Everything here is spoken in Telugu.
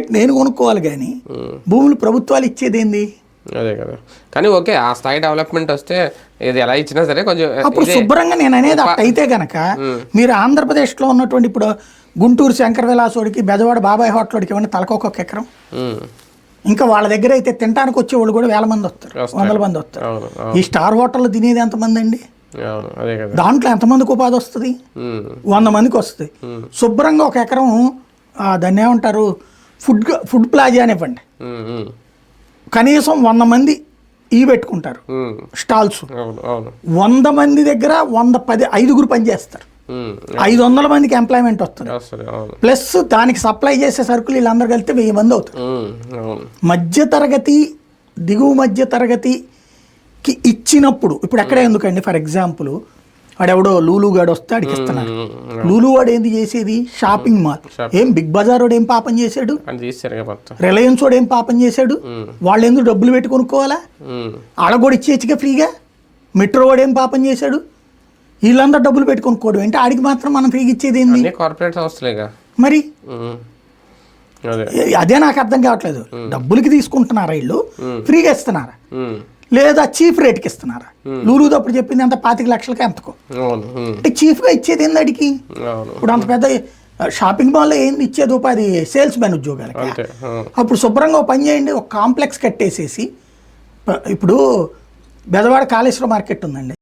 రేపు నేను కొనుక్కోవాలి కానీ భూములు ప్రభుత్వాలు ఇచ్చేది ఏంది? అదే కదా. కానీ ఓకే, ఆ స్థాయి డెవలప్మెంట్ వస్తే ఇది ఎలా ఇచ్చినా సరే కొంచెం అప్పుడు శుభ్రంగా నేను అనేది అట్టయితే గనక మీరు ఆంధ్రప్రదేశ్లో ఉన్నటువంటి ఇప్పుడు గుంటూరు శంకర విలాసోడికి బెజవాడ బాబాయ్ హోటల్కి ఇవ్వండి తలకొక ఎకరం. ఇంకా వాళ్ళ దగ్గర అయితే తినడానికి వచ్చేవాళ్ళు కూడా 1000 మంది వస్తారు, 100 మంది వస్తారు. ఈ స్టార్ హోటల్లో తినేది ఎంతమంది అండి? దాంట్లో ఎంతమందికి ఉపాధి వస్తుంది? 100 మందికి వస్తుంది. శుభ్రంగా ఒక ఎకరం దాన్ని ఏమంటారు ఫుడ్ ప్లాజా అని ఇవ్వండి, కనీసం 100 మంది పెట్టుకుంటారు స్టాల్స్. 100 మంది దగ్గర 5 పని చేస్తారు. 500 మందికి ఎంప్లాయ్మెంట్ వస్తుంది. ప్లస్ దానికి సప్లై చేసే సరుకులు వీళ్ళందరూ కలిపితే 1000 మంది అవుతారు. మధ్యతరగతి దిగువ మధ్య తరగతికి ఇచ్చినప్పుడు ఇప్పుడు ఎక్కడ ఎందుకండి? ఫర్ ఎగ్జాంపుల్ వాడెవడో లూలు గాడు వస్తే అడిగి ఇస్తున్నాడు. లూలు వాడు ఏంది చేసేది? Shopping mall. ఏం బిగ్ బజార్ వాడు ఏం పాపం చేశాడు? రిలయన్స్ వాడు ఏం పాపం చేశాడు? వాళ్ళు ఎందుకు డబ్బులు పెట్టి కొనుక్కోవాలా? ఆడ కూడా ఇచ్చేచ్చుగా ఫ్రీగా. మెట్రో వాడు ఏం పాపం చేశాడు? వీళ్ళందరూ డబ్బులు పెట్టి కొనుక్కోవడం ఏంటి? ఆడికి మాత్రం మనం ఫ్రీగా ఇచ్చేది ఏంది? కార్పొరేట్ సంస్థలేగా మరి. అదే నాకు అర్థం కావట్లేదు. డబ్బులకి తీసుకుంటున్నారా వీళ్ళు, ఫ్రీగా ఇస్తున్నారా, లేదా చీఫ్ రేట్కి ఇస్తున్నారా? లూలుది అప్పుడు చెప్పింది అంత 25 లక్షలకి ఎంతకో. అంటే చీఫ్గా ఇచ్చేది ఏంది అడిగి? ఇప్పుడు అంత పెద్ద షాపింగ్ మాల్లో ఏంది ఇచ్చేది? ఉపాధి సేల్స్ మ్యాన్ ఉద్యోగాలకి. అప్పుడు శుభ్రంగా పని చేయండి, ఒక కాంప్లెక్స్ కట్టేసేసి. ఇప్పుడు బెజవాడ కాళేశ్వరం మార్కెట్ ఉందండి.